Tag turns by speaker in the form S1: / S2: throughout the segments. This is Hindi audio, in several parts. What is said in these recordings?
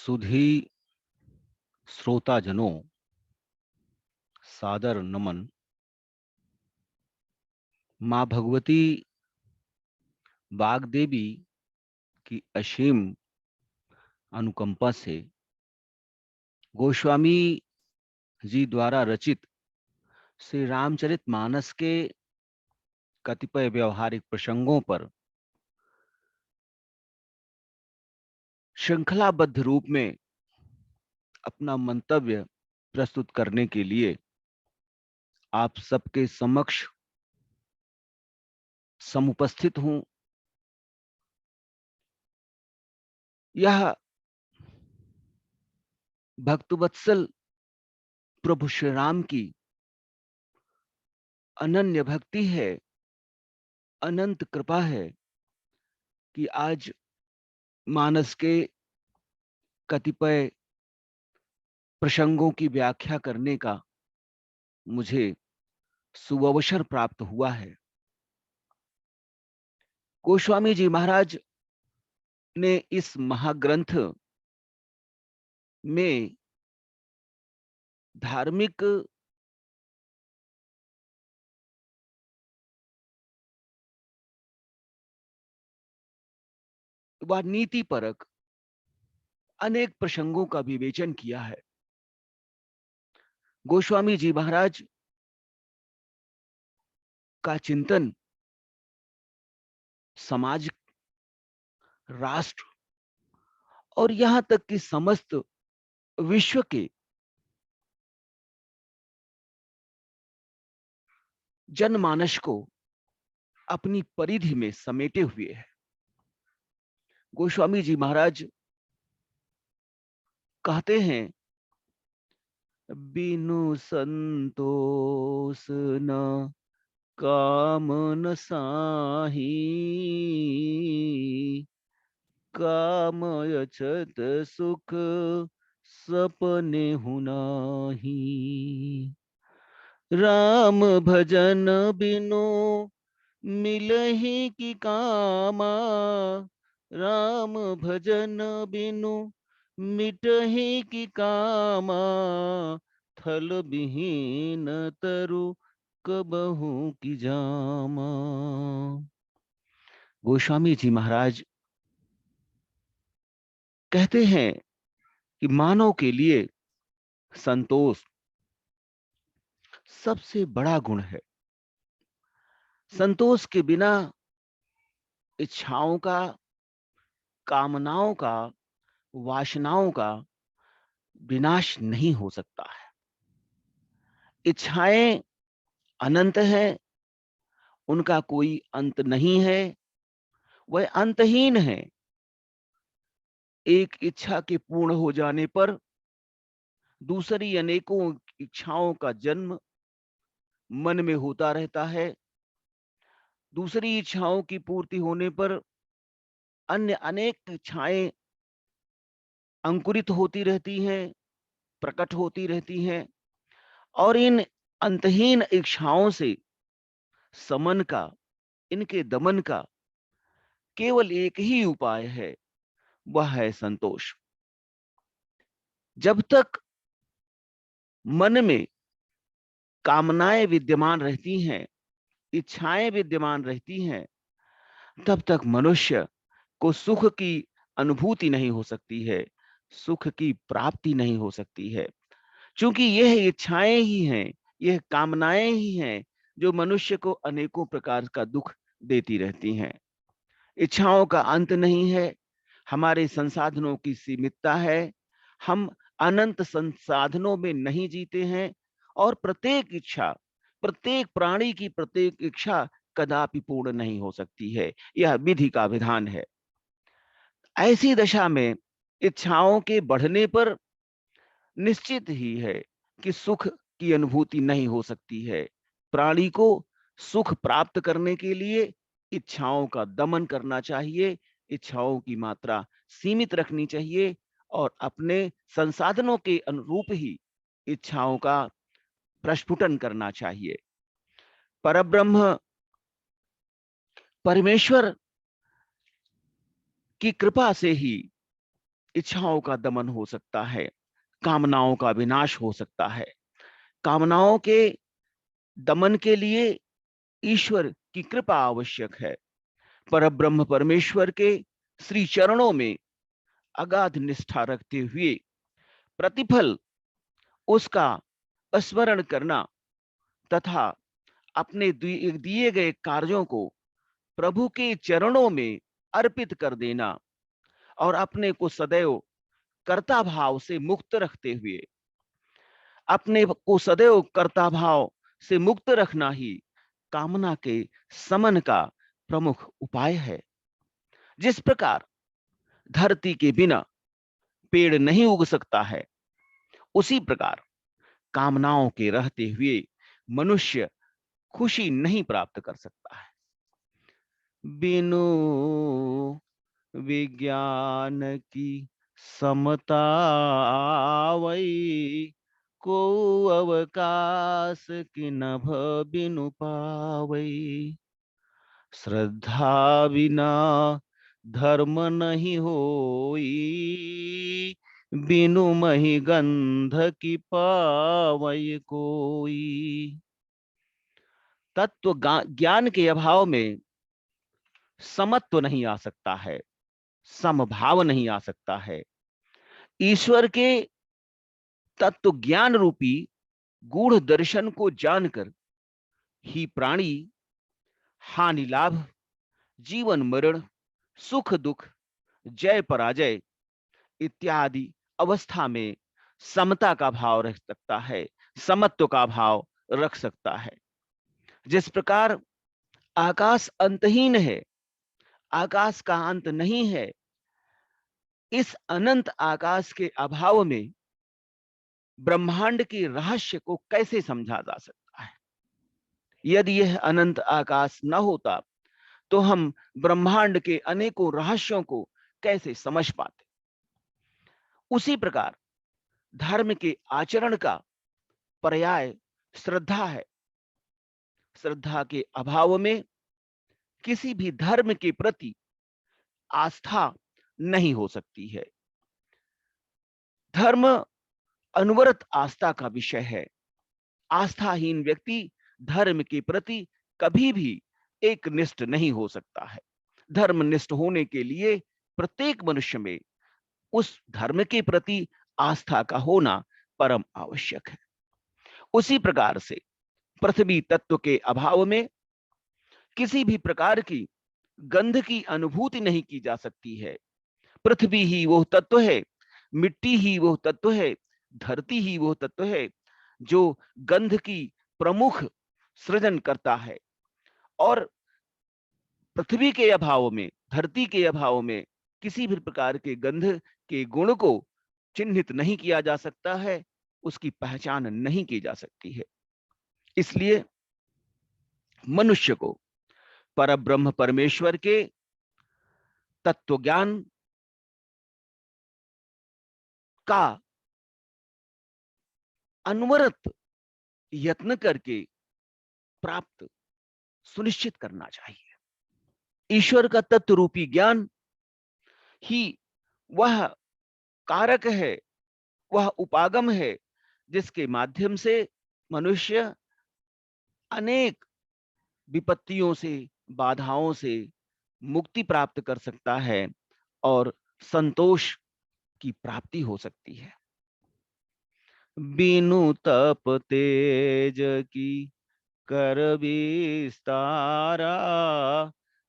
S1: सुधी श्रोताजनों, सादर नमन। माँ भगवती वाग्देवी की असीम अनुकंपा से गोस्वामी जी द्वारा रचित श्री रामचरितमानस के कतिपय व्यवहारिक प्रसंगों पर श्रृंखलाबद्ध रूप में अपना मंतव्य प्रस्तुत करने के लिए आप सबके समक्ष समुपस्थित हूं। यह भक्तवत्सल प्रभु श्री राम की अनन्य भक्ति है, अनंत कृपा है कि आज मानस के कतिपय प्रसंगों की व्याख्या करने का मुझे सुअवसर प्राप्त हुआ है। गोस्वामी जी महाराज ने इस महाग्रंथ में धार्मिक व नीतिपरक अनेक प्रसंगों का विवेचन किया है। गोस्वामी जी महाराज का चिंतन समाज, राष्ट्र और यहां तक कि समस्त विश्व के जनमानस को अपनी परिधि में समेटे हुए है। गोस्वामी जी महाराज कहते हैं, बिनु संतोष न काम न साही, कामयचत सुख सपने हुनाही। राम भजन बिनु मिलहि की कामा, राम भजन बिनु मिटहि की कामा, थल विहीन तरु कबहू की जामा। गोस्वामी जी महाराज कहते हैं कि मानव के लिए संतोष सबसे बड़ा गुण है। संतोष के बिना इच्छाओं का, कामनाओं का, वासनाओं का विनाश नहीं हो सकता है। इच्छाएं अनंत है, उनका कोई अंत नहीं है, वह अंतहीन है। एक इच्छा के पूर्ण हो जाने पर दूसरी अनेकों इच्छाओं का जन्म मन में होता रहता है। दूसरी इच्छाओं की पूर्ति होने पर अन्य अनेक इच्छाएं अंकुरित होती रहती हैं, प्रकट होती रहती हैं। और इन अंतहीन इच्छाओं से समन का, इनके दमन का केवल एक ही उपाय है, वह है संतोष। जब तक मन में कामनाएं विद्यमान रहती हैं, इच्छाएं विद्यमान रहती हैं, तब तक मनुष्य को सुख की अनुभूति नहीं हो सकती है, सुख की प्राप्ति नहीं हो सकती है। क्योंकि यह इच्छाएं ही हैं, यह कामनाएं ही हैं जो मनुष्य को अनेकों प्रकार का दुख देती रहती हैं। इच्छाओं का अंत नहीं है, हमारे संसाधनों की सीमितता है, हम अनंत संसाधनों में नहीं जीते हैं और प्रत्येक इच्छा, प्रत्येक प्राणी की प्रत्येक इच्छा कदापि पूर्ण नहीं हो सकती है। यह विधि का विधान है। ऐसी दशा में इच्छाओं के बढ़ने पर निश्चित ही है कि सुख की अनुभूति नहीं हो सकती है। प्राणी को सुख प्राप्त करने के लिए इच्छाओं का दमन करना चाहिए, इच्छाओं की मात्रा सीमित रखनी चाहिए और अपने संसाधनों के अनुरूप ही इच्छाओं का प्रस्फुटन करना चाहिए। परब्रह्म परमेश्वर की कृपा से ही इच्छाओं का दमन हो सकता है, कामनाओं का विनाश हो सकता है। कामनाओं के दमन के लिए ईश्वर की कृपा आवश्यक है। परब्रह्म परमेश्वर के श्री चरणों में अगाध निष्ठा रखते हुए प्रतिफल उसका स्मरण करना तथा अपने दिए गए कार्यों को प्रभु के चरणों में अर्पित कर देना और अपने को सदैव कर्ता भाव से मुक्त रखते हुए, अपने को सदैव कर्ता भाव से मुक्त रखना ही कामना के समन का प्रमुख उपाय है। जिस प्रकार धरती के बिना पेड़ नहीं उग सकता है, उसी प्रकार कामनाओं के रहते हुए मनुष्य खुशी नहीं प्राप्त कर सकता है। बिनु विज्ञान की समता आवई, को अवकाश की नभ बिनु पावई। श्रद्धा बिना धर्म नहीं होई, बिनु मही गंध की पावई कोई। तत्व ज्ञान के अभाव में समत्व नहीं आ सकता है, समभाव नहीं आ सकता है। ईश्वर के तत्व ज्ञान रूपी गूढ़ दर्शन को जानकर ही प्राणी हानि लाभ, जीवन मरण, सुख दुख, जय पराजय इत्यादि अवस्था में समता का भाव रख सकता है, समत्व का भाव रख सकता है। जिस प्रकार आकाश अंतहीन है, आकाश का अंत नहीं है, इस अनंत आकाश के अभाव में ब्रह्मांड के रहस्य को कैसे समझा जा सकता है? यदि यह अनंत आकाश न होता तो हम ब्रह्मांड के अनेकों रहस्यों को कैसे समझ पाते? उसी प्रकार धर्म के आचरण का पर्याय श्रद्धा है। श्रद्धा के अभाव में किसी भी धर्म के प्रति आस्था नहीं हो सकती है। धर्म अनवरत आस्था का विषय है। आस्थाहीन व्यक्ति धर्म के प्रति कभी भी एक निष्ठ नहीं हो सकता है। धर्मनिष्ठ होने के लिए प्रत्येक मनुष्य में उस धर्म के प्रति आस्था का होना परम आवश्यक है। उसी प्रकार से पृथ्वी तत्व के अभाव में किसी भी प्रकार की गंध की अनुभूति नहीं की जा सकती है। पृथ्वी ही वो तत्व है, मिट्टी ही वो तत्व है, धरती ही वो तत्व है जो गंध की प्रमुख सृजन करता है। और पृथ्वी के अभाव में, धरती के अभाव में किसी भी प्रकार के गंध के गुण को चिन्हित नहीं किया जा सकता है, उसकी पहचान नहीं की जा सकती है। इसलिए मनुष्य को परब्रह्म परमेश्वर के तत्व ज्ञान का अनवरत यत्न करके प्राप्त सुनिश्चित करना चाहिए। ईश्वर का तत्व रूपी ज्ञान ही वह कारक है, वह उपागम है जिसके माध्यम से मनुष्य अनेक विपत्तियों से, बाधाओं से मुक्ति प्राप्त कर सकता है और संतोष की प्राप्ति हो सकती है। बिनु तप तेज की कर विस्तारा,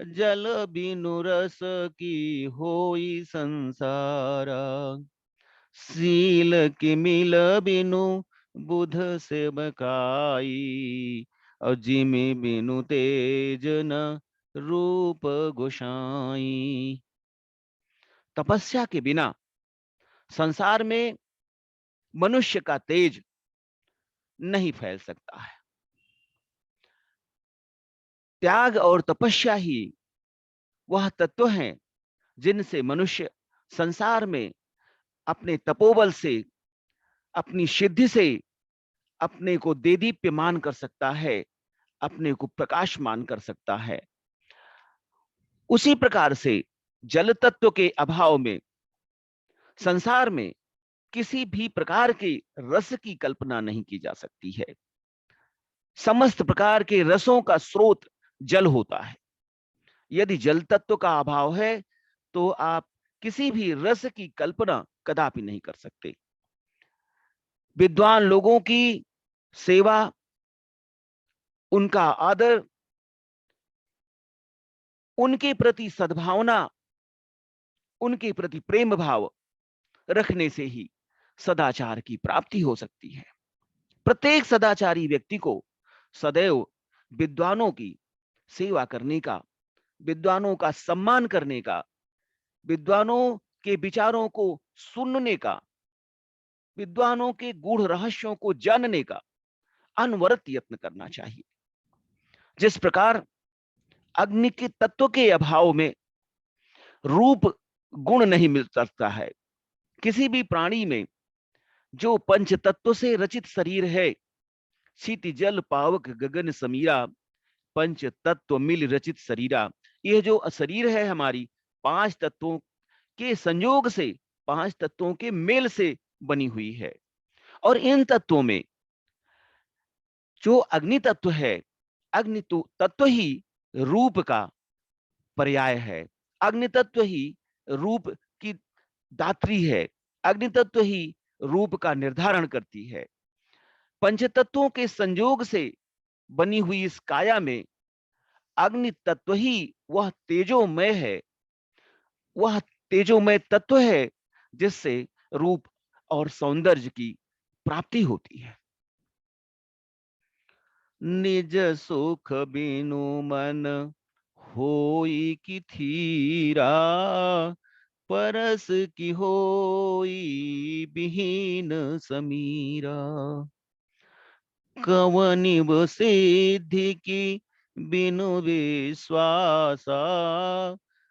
S1: जल बिनु रस की होई संसारा। शील की मिल बिनु बुध से बकाई, और जिमि बिनु तेज न रूप गोसाई। तपस्या के बिना संसार में मनुष्य का तेज नहीं फैल सकता है। त्याग और तपस्या ही वह तत्व हैं जिनसे मनुष्य संसार में अपने तपोबल से, अपनी सिद्धि से अपने को देदीप्यमान कर सकता है, अपने को प्रकाशमान कर सकता है। उसी प्रकार से जल तत्व के अभाव में संसार में किसी भी प्रकार के रस की कल्पना नहीं की जा सकती है। समस्त प्रकार के रसों का स्रोत जल होता है। यदि जल तत्व का अभाव है तो आप किसी भी रस की कल्पना कदापि नहीं कर सकते। विद्वान लोगों की सेवा, उनका आदर, उनके प्रति सद्भावना, उनके प्रति प्रेम भाव रखने से ही सदाचार की प्राप्ति हो सकती है। प्रत्येक सदाचारी व्यक्ति को सदैव विद्वानों की सेवा करने का, विद्वानों का सम्मान करने का, विद्वानों के विचारों को सुनने का, विद्वानों के गूढ़ रहस्यों को जानने का अनवरत यत्न करना चाहिए। जिस प्रकार अग्नि के तत्व के अभाव में रूप गुण नहीं मिल सकता है, किसी भी प्राणी में जो पंच तत्व से रचित शरीर है, क्षिति जल पावक गगन समीरा, पंच तत्व मिल रचित शरीरा, यह जो शरीर है हमारी पांच तत्वों के संयोग से, पांच तत्वों के मेल से बनी हुई है। और इन तत्वों में जो अग्नि तत्व है, अग्नि तत्व ही रूप का पर्याय है। अग्नि तत्व ही रूप की दात्री है। अग्नि तत्व ही रूप का निर्धारण करती है। पंचतत्वों के संयोग से बनी हुई इस काया में अग्नि तत्व ही वह तेजोमय है, वह तेजोमय तत्व है जिससे रूप और सौंदर्य की प्राप्ति होती है। निज सुख बिनु मन होई की थीरा, परस की होई बिहीन समीरा। कवनिब सिद्धि की बिनु विश्वासा,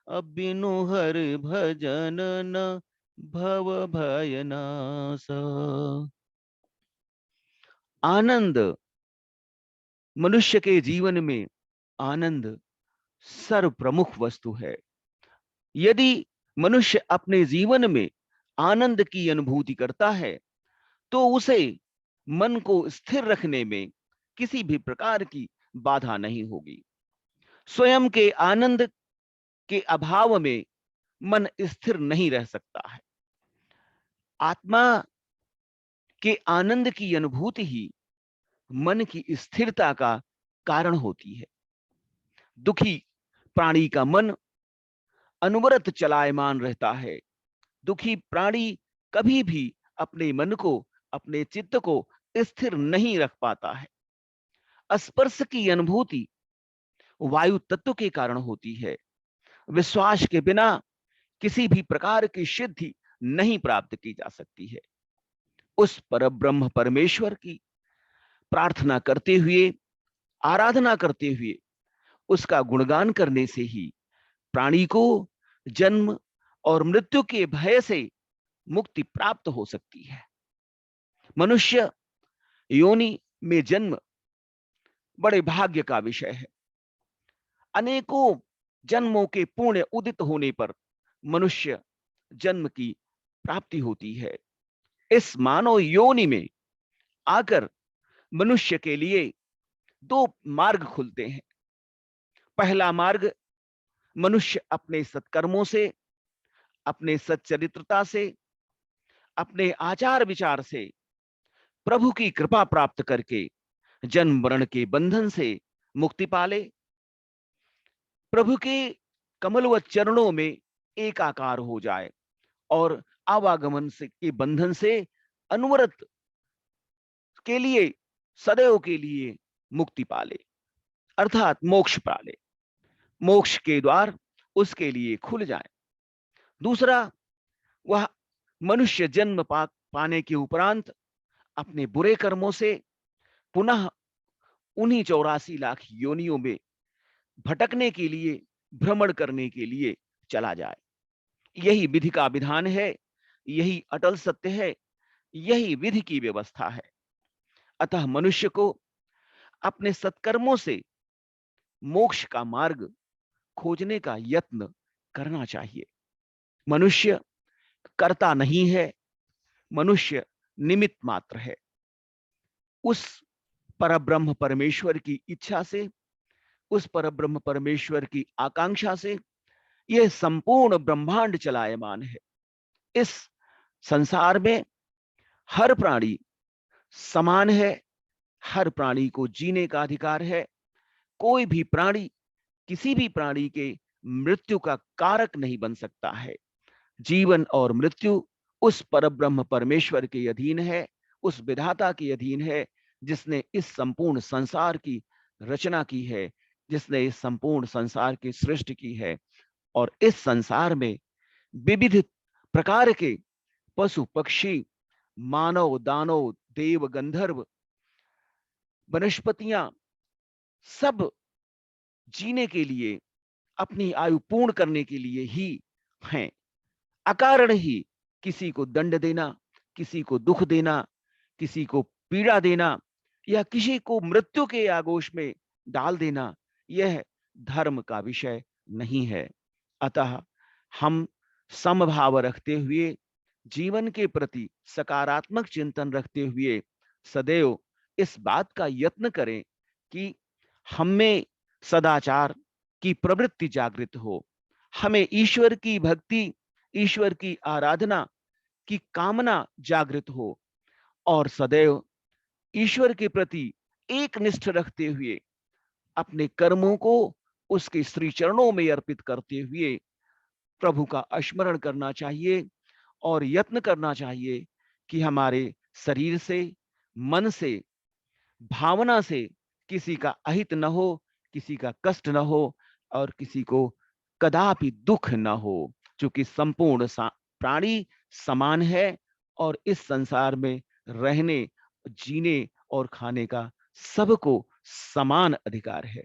S1: अब बिनु हर भजन न भव भय नासा। आनंद, मनुष्य के जीवन में आनंद सर्व प्रमुख वस्तु है। यदि मनुष्य अपने जीवन में आनंद की अनुभूति करता है तो उसे मन को स्थिर रखने में किसी भी प्रकार की बाधा नहीं होगी। स्वयं के आनंद के अभाव में मन स्थिर नहीं रह सकता है। आत्मा के आनंद की अनुभूति ही मन की स्थिरता का कारण होती है। दुखी प्राणी का मन अनवरत चलायमान रहता है। दुखी प्राणी कभी भी अपने मन को, अपने चित्त को स्थिर नहीं रख पाता है। स्पर्श की अनुभूति वायु तत्व के कारण होती है। विश्वास के बिना किसी भी प्रकार की सिद्धि नहीं प्राप्त की जा सकती है। उस परब्रह्म परमेश्वर की प्रार्थना करते हुए, आराधना करते हुए, उसका गुणगान करने से ही प्राणी को जन्म और मृत्यु के भय से मुक्ति प्राप्त हो सकती है। मनुष्य योनि में जन्म बड़े भाग्य का विषय है। अनेकों जन्मों के पुण्य उदित होने पर मनुष्य जन्म की प्राप्ति होती है। इस मानव योनि में आकर मनुष्य के लिए दो मार्ग खुलते हैं। पहला मार्ग, मनुष्य अपने सत्कर्मों से, अपने सच्चरित्रता से, अपने आचार विचार से प्रभु की कृपा प्राप्त करके जन्म मरण के बंधन से मुक्ति पाले, प्रभु के कमलवत चरणों में एकाकार हो जाए और आवागमन से के बंधन से अनवरत के लिए, सदैव के लिए मुक्ति पाले, अर्थात मोक्ष पाले। मोक्ष के द्वार उसके लिए खुल जाए। दूसरा, वह मनुष्य जन्म पाने के उपरांत अपने बुरे कर्मों से पुनः उन्हीं 84 लाख योनियों में भटकने के लिए, भ्रमण करने के लिए चला जाए। यही विधि का विधान है, यही अटल सत्य है, यही विधि की व्यवस्था है। अतः मनुष्य को अपने सत्कर्मों से मोक्ष का मार्ग खोजने का यत्न करना चाहिए। मनुष्य कर्ता नहीं है, मनुष्य निमित्त मात्र है। उस परब्रह्म परमेश्वर की इच्छा से, उस परब्रह्म परमेश्वर की आकांक्षा से यह संपूर्ण ब्रह्मांड चलायमान है। इस संसार में हर प्राणी समान है, हर प्राणी को जीने का अधिकार है। कोई भी प्राणी किसी भी प्राणी के मृत्यु का कारक नहीं बन सकता है। जीवन और मृत्यु उस परब्रह्म परमेश्वर के अधीन है, उस विधाता के अधीन है, जिसने इस संपूर्ण संसार की रचना की है, जिसने इस संपूर्ण संसार की सृष्टि की है। और इस संसार में विविध प्रकार के पशु पक्षी, मानव दानव देव गंधर्व, वनस्पतियां सब जीने के लिए, अपनी आयु पूर्ण करने के लिए ही हैं। अकारण ही किसी को दंड देना, किसी को दुख देना, किसी को पीड़ा देना या किसी को मृत्यु के आगोश में डाल देना, यह धर्म का विषय नहीं है। अतः हम समभाव रखते हुए, जीवन के प्रति सकारात्मक चिंतन रखते हुए सदैव इस बात का यत्न करें कि हमें सदाचार की प्रवृत्ति जागृत हो, हमें ईश्वर की भक्ति, ईश्वर की आराधना की कामना जागृत हो, और सदैव ईश्वर के प्रति एक निष्ठ रखते हुए अपने कर्मों को उसके श्री चरणों में अर्पित करते हुए प्रभु का स्मरण करना चाहिए और यत्न करना चाहिए कि हमारे शरीर से, मन से, भावना से किसी का अहित न हो, किसी का कष्ट न हो और किसी को कदापि दुख न हो। क्योंकि संपूर्ण प्राणी समान है और इस संसार में रहने, जीने और खाने का सबको समान अधिकार है।